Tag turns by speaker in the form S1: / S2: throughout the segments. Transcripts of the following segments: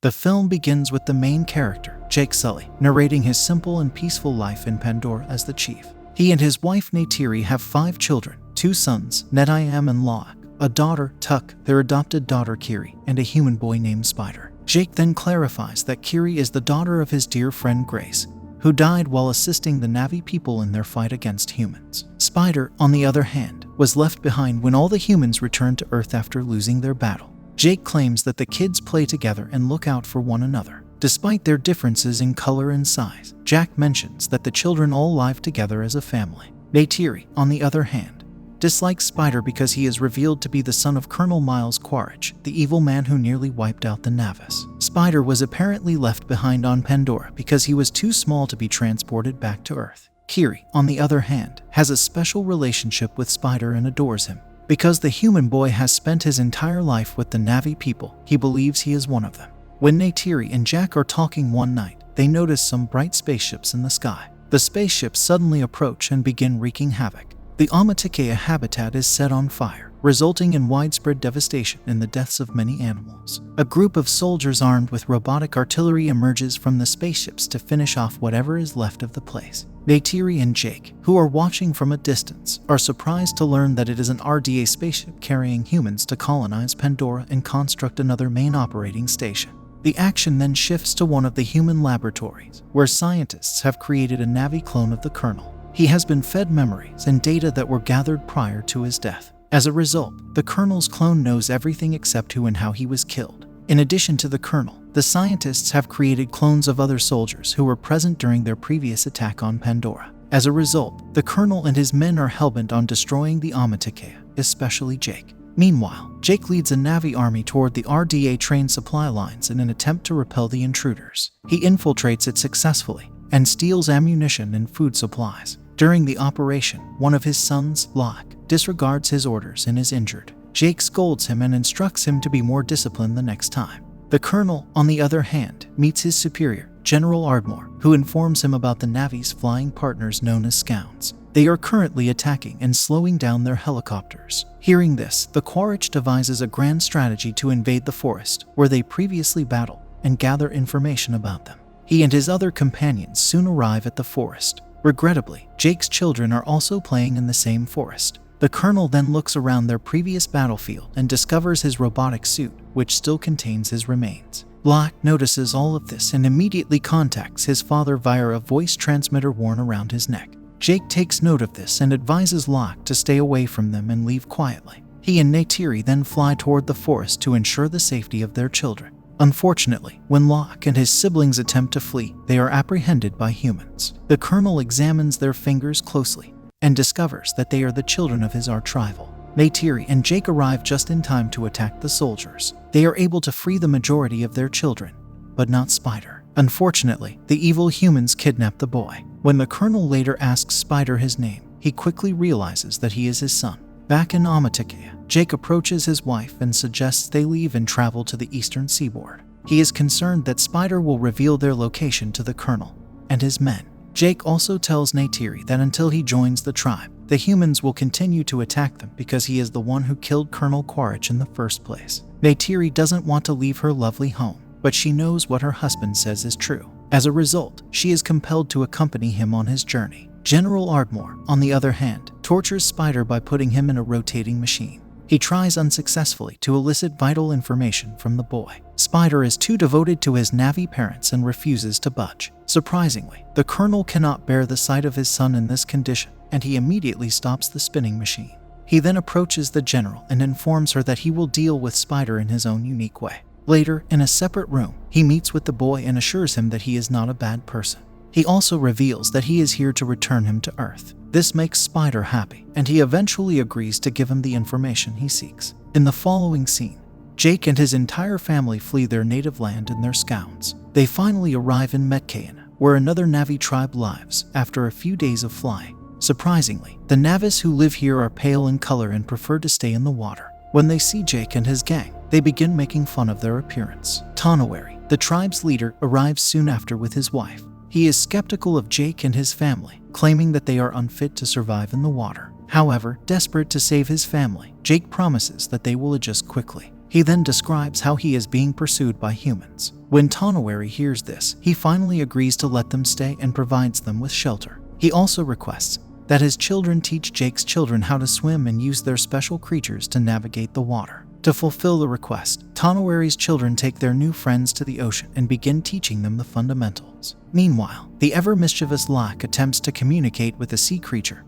S1: The film begins with the main character, Jake Sully, narrating his simple and peaceful life in Pandora as the chief. He and his wife Ney'tiri have 5 children, 2 sons, Ney'tiri and Loak, a daughter, Tuck, their adopted daughter Kiri, and a human boy named Spider. Jake then clarifies that Kiri is the daughter of his dear friend Grace, who died while assisting the Na'vi people in their fight against humans. Spider, on the other hand, was left behind when all the humans returned to Earth after losing their battle. Jake claims that the kids play together and look out for one another. Despite their differences in color and size, Jack mentions that the children all live together as a family. Ney'tiri, on the other hand, dislikes Spider because he is revealed to be the son of Colonel Miles Quaritch, the evil man who nearly wiped out the Navis. Spider was apparently left behind on Pandora because he was too small to be transported back to Earth. Kiri, on the other hand, has a special relationship with Spider and adores him. Because the human boy has spent his entire life with the Na'vi people, he believes he is one of them. When Ney'tiri and Jack are talking one night, they notice some bright spaceships in the sky. The spaceships suddenly approach and begin wreaking havoc. The Amatikea habitat is set on fire, resulting in widespread devastation and the deaths of many animals. A group of soldiers armed with robotic artillery emerges from the spaceships to finish off whatever is left of the place. Ney'tiri and Jake, who are watching from a distance, are surprised to learn that it is an RDA spaceship carrying humans to colonize Pandora and construct another main operating station. The action then shifts to one of the human laboratories, where scientists have created a Na'vi clone of the Colonel. He has been fed memories and data that were gathered prior to his death. As a result, the Colonel's clone knows everything except who and how he was killed. In addition to the Colonel, the scientists have created clones of other soldiers who were present during their previous attack on Pandora. As a result, the Colonel and his men are hellbent on destroying the Amatikea, especially Jake. Meanwhile, Jake leads a Na'vi army toward the RDA train supply lines in an attempt to repel the intruders. He infiltrates it successfully and steals ammunition and food supplies. During the operation, one of his sons, Loak, disregards his orders and is injured. Jake scolds him and instructs him to be more disciplined the next time. The Colonel, on the other hand, meets his superior, General Ardmore, who informs him about the Navy's flying partners known as Scouts. They are currently attacking and slowing down their helicopters. Hearing this, the Quaritch devises a grand strategy to invade the forest, where they previously battled, and gather information about them. He and his other companions soon arrive at the forest. Regrettably, Jake's children are also playing in the same forest. The Colonel then looks around their previous battlefield and discovers his robotic suit, which still contains his remains. Loak notices all of this and immediately contacts his father via a voice transmitter worn around his neck. Jake takes note of this and advises Loak to stay away from them and leave quietly. He and Ney'tiri then fly toward the forest to ensure the safety of their children. Unfortunately, when Loak and his siblings attempt to flee, they are apprehended by humans. The Colonel examines their fingers closely and discovers that they are the children of his arch-rival. Ney'tiri and Jake arrive just in time to attack the soldiers. They are able to free the majority of their children, but not Spider. Unfortunately, the evil humans kidnap the boy. When the Colonel later asks Spider his name, he quickly realizes that he is his son. Back in Amatikea, Jake approaches his wife and suggests they leave and travel to the eastern seaboard. He is concerned that Spider will reveal their location to the Colonel and his men. Jake also tells Ney'tiri that until he joins the tribe, the humans will continue to attack them because he is the one who killed Colonel Quaritch in the first place. Ney'tiri doesn't want to leave her lovely home, but she knows what her husband says is true. As a result, she is compelled to accompany him on his journey. General Ardmore, on the other hand, tortures Spider by putting him in a rotating machine. He tries unsuccessfully to elicit vital information from the boy. Spider is too devoted to his Na'vi parents and refuses to budge. Surprisingly, the Colonel cannot bear the sight of his son in this condition, and he immediately stops the spinning machine. He then approaches the General and informs her that he will deal with Spider in his own unique way. Later, in a separate room, he meets with the boy and assures him that he is not a bad person. He also reveals that he is here to return him to Earth. This makes Spider happy, and he eventually agrees to give him the information he seeks. In the following scene, Jake and his entire family flee their native land in their Scouts. They finally arrive in Metcaen, where another Na'vi tribe lives after a few days of flying. Surprisingly, the Navis who live here are pale in color and prefer to stay in the water. When they see Jake and his gang, they begin making fun of their appearance. Tonawari, the tribe's leader, arrives soon after with his wife. He is skeptical of Jake and his family, claiming that they are unfit to survive in the water. However, desperate to save his family, Jake promises that they will adjust quickly. He then describes how he is being pursued by humans. When Tonawari hears this, he finally agrees to let them stay and provides them with shelter. He also requests that his children teach Jake's children how to swim and use their special creatures to navigate the water. To fulfill the request, Tonawari's children take their new friends to the ocean and begin teaching them the fundamentals. Meanwhile, the ever-mischievous Locke attempts to communicate with a sea creature,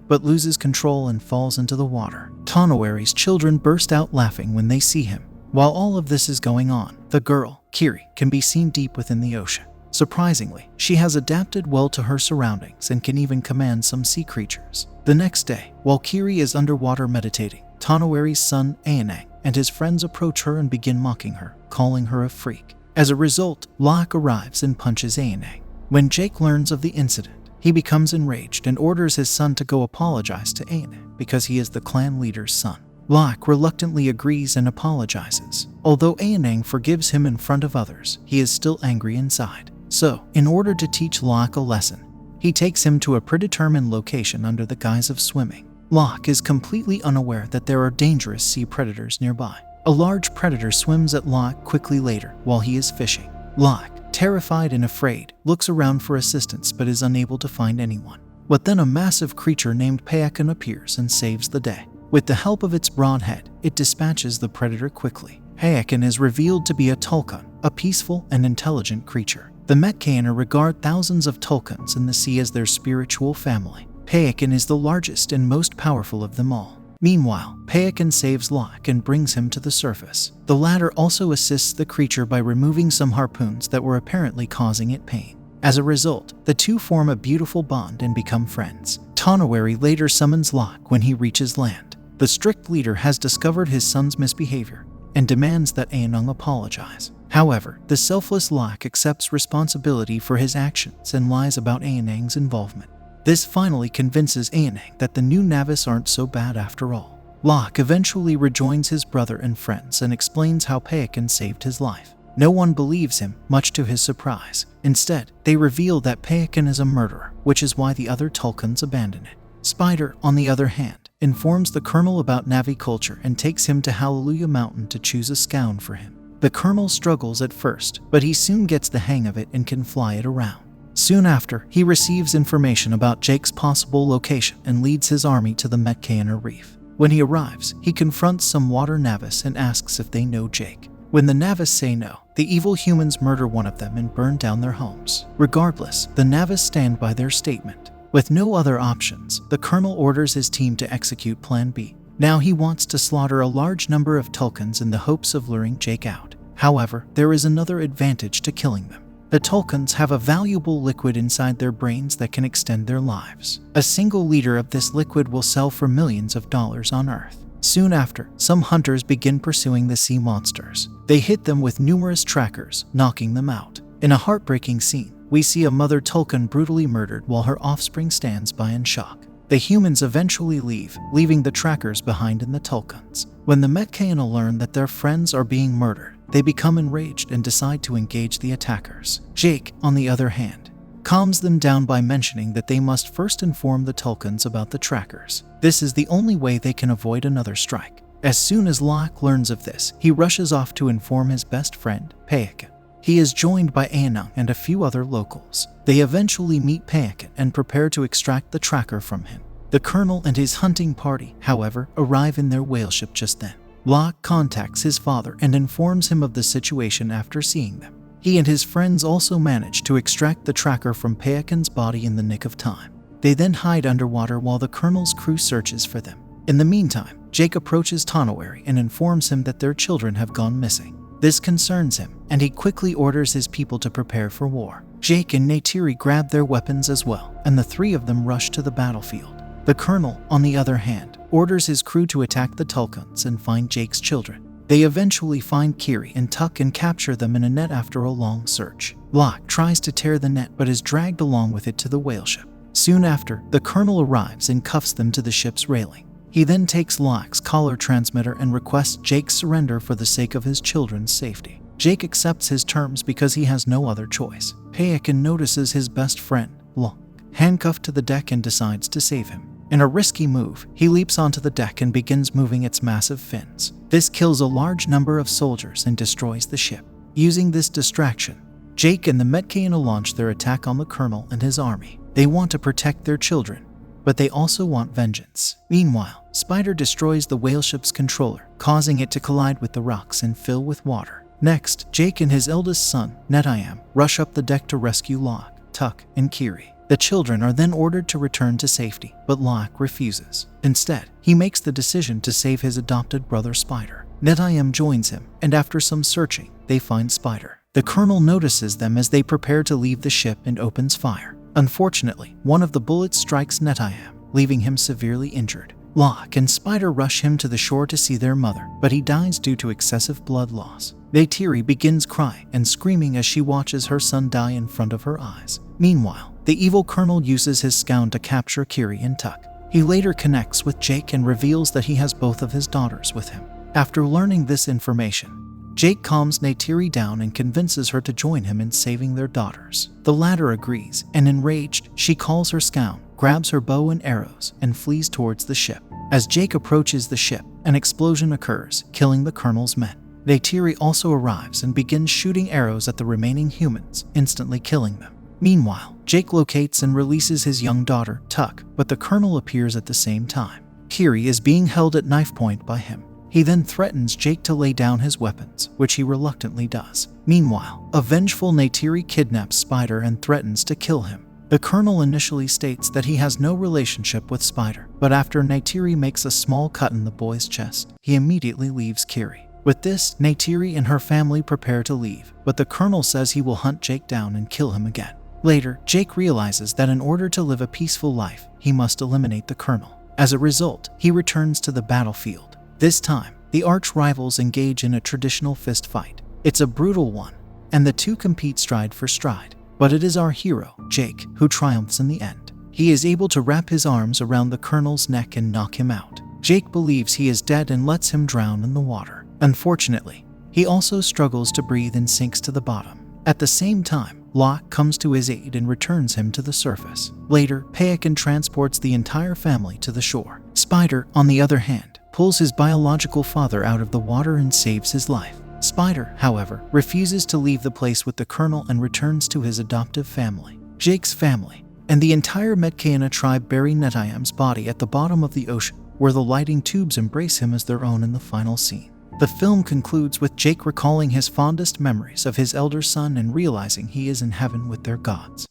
S1: but loses control and falls into the water. Tonawari's children burst out laughing when they see him. While all of this is going on, the girl, Kiri, can be seen deep within the ocean. Surprisingly, she has adapted well to her surroundings and can even command some sea creatures. The next day, while Kiri is underwater meditating, Tonawari's son, Aonang, and his friends approach her and begin mocking her, calling her a freak. As a result, Locke arrives and punches Aonang. When Jake learns of the incident, he becomes enraged and orders his son to go apologize to Aonang because he is the clan leader's son. Locke reluctantly agrees and apologizes. Although Aonang forgives him in front of others, he is still angry inside. So, in order to teach Locke a lesson, he takes him to a predetermined location under the guise of swimming. Locke is completely unaware that there are dangerous sea predators nearby. A large predator swims at Locke quickly later while he is fishing. Locke, terrified and afraid, looks around for assistance but is unable to find anyone. But then a massive creature named Payakan appears and saves the day. With the help of its broad head, it dispatches the predator quickly. Payakan is revealed to be a Tulkun, a peaceful and intelligent creature. The Metcaener regard thousands of Tulkuns in the sea as their spiritual family. Payakan is the largest and most powerful of them all. Meanwhile, Payakan saves Locke and brings him to the surface. The latter also assists the creature by removing some harpoons that were apparently causing it pain. As a result, the two form a beautiful bond and become friends. Tonawari later summons Locke when he reaches land. The strict leader has discovered his son's misbehavior and demands that Aonang apologize. However, the selfless Locke accepts responsibility for his actions and lies about Aonang's involvement. This finally convinces Aonang that the new Navis aren't so bad after all. Locke eventually rejoins his brother and friends and explains how Payakan saved his life. No one believes him, much to his surprise. Instead, they reveal that Payakan is a murderer, which is why the other Tulkuns abandon it. Spider, on the other hand, informs the Colonel about Navi culture and takes him to Hallelujah Mountain to choose a scown for him. The Colonel struggles at first, but he soon gets the hang of it and can fly it around. Soon after, he receives information about Jake's possible location and leads his army to the Metcaener Reef. When he arrives, he confronts some water Navis and asks if they know Jake. When the Navis say no, the evil humans murder one of them and burn down their homes. Regardless, the Navis stand by their statement. With no other options, the Colonel orders his team to execute Plan B. Now he wants to slaughter a large number of Tulkuns in the hopes of luring Jake out. However, there is another advantage to killing them. The Tulkuns have a valuable liquid inside their brains that can extend their lives. A single liter of this liquid will sell for millions of dollars on Earth. Soon after, some hunters begin pursuing the sea monsters. They hit them with numerous trackers, knocking them out. In a heartbreaking scene, we see a mother Tulkun brutally murdered while her offspring stands by in shock. The humans eventually leave, leaving the trackers behind in the Tulkuns. When the Metcaener learn that their friends are being murdered, they become enraged and decide to engage the attackers. Jake, on the other hand, calms them down by mentioning that they must first inform the Tulkuns about the trackers. This is the only way they can avoid another strike. As soon as Locke learns of this, he rushes off to inform his best friend, Payakan. He is joined by Aonang and a few other locals. They eventually meet Payakan and prepare to extract the tracker from him. The Colonel and his hunting party, however, arrive in their whaleship just then. Locke contacts his father and informs him of the situation after seeing them. He and his friends also manage to extract the tracker from Payakan's body in the nick of time. They then hide underwater while the Colonel's crew searches for them. In the meantime, Jake approaches Tonawari and informs him that their children have gone missing. This concerns him, and he quickly orders his people to prepare for war. Jake and Ney'tiri grab their weapons as well, and the three of them rush to the battlefield. The Colonel, on the other hand, orders his crew to attack the Tulkuns and find Jake's children. They eventually find Kiri and Tuck and capture them in a net after a long search. Locke tries to tear the net but is dragged along with it to the whaleship. Soon after, the Colonel arrives and cuffs them to the ship's railing. He then takes Locke's collar transmitter and requests Jake's surrender for the sake of his children's safety. Jake accepts his terms because he has no other choice. Payakan notices his best friend, Locke, handcuffed to the deck and decides to save him. In a risky move, he leaps onto the deck and begins moving its massive fins. This kills a large number of soldiers and destroys the ship. Using this distraction, Jake and the Metkayina launch their attack on the Colonel and his army. They want to protect their children, but they also want vengeance. Meanwhile, Spider destroys the whale ship's controller, causing it to collide with the rocks and fill with water. Next, Jake and his eldest son, Ney'tiri, rush up the deck to rescue Locke, Tuck, and Kiri. The children are then ordered to return to safety, but Locke refuses. Instead, he makes the decision to save his adopted brother Spider. Ney'tiri joins him, and after some searching, they find Spider. The Colonel notices them as they prepare to leave the ship and opens fire. Unfortunately, one of the bullets strikes Ney'tiri, leaving him severely injured. Locke and Spider rush him to the shore to see their mother, but he dies due to excessive blood loss. Ney'tiri begins crying and screaming as she watches her son die in front of her eyes. Meanwhile, the evil Colonel uses his scout to capture Kiri and Tuck. He later connects with Jake and reveals that he has both of his daughters with him. After learning this information, Jake calms Ney'tiri down and convinces her to join him in saving their daughters. The latter agrees, and enraged, she calls her scout, grabs her bow and arrows, and flees towards the ship. As Jake approaches the ship, an explosion occurs, killing the Colonel's men. Ney'tiri also arrives and begins shooting arrows at the remaining humans, instantly killing them. Meanwhile, Jake locates and releases his young daughter, Tuck, but the Colonel appears at the same time. Kiri is being held at knife point by him. He then threatens Jake to lay down his weapons, which he reluctantly does. Meanwhile, a vengeful Ney'tiri kidnaps Spider and threatens to kill him. The Colonel initially states that he has no relationship with Spider, but after Ney'tiri makes a small cut in the boy's chest, he immediately leaves Kiri. With this, Ney'tiri and her family prepare to leave, but the Colonel says he will hunt Jake down and kill him again. Later, Jake realizes that in order to live a peaceful life, he must eliminate the Colonel. As a result, he returns to the battlefield. This time, the arch-rivals engage in a traditional fist fight. It's a brutal one, and the two compete stride for stride. But it is our hero, Jake, who triumphs in the end. He is able to wrap his arms around the Colonel's neck and knock him out. Jake believes he is dead and lets him drown in the water. Unfortunately, he also struggles to breathe and sinks to the bottom. At the same time, Locke comes to his aid and returns him to the surface. Later, Payakan transports the entire family to the shore. Spider, on the other hand, pulls his biological father out of the water and saves his life. Spider, however, refuses to leave the place with the Colonel and returns to his adoptive family. Jake's family and the entire Metkayina tribe bury Ney'tiri's body at the bottom of the ocean, where the lighting tubes embrace him as their own in the final scene. The film concludes with Jake recalling his fondest memories of his elder son and realizing he is in heaven with their gods.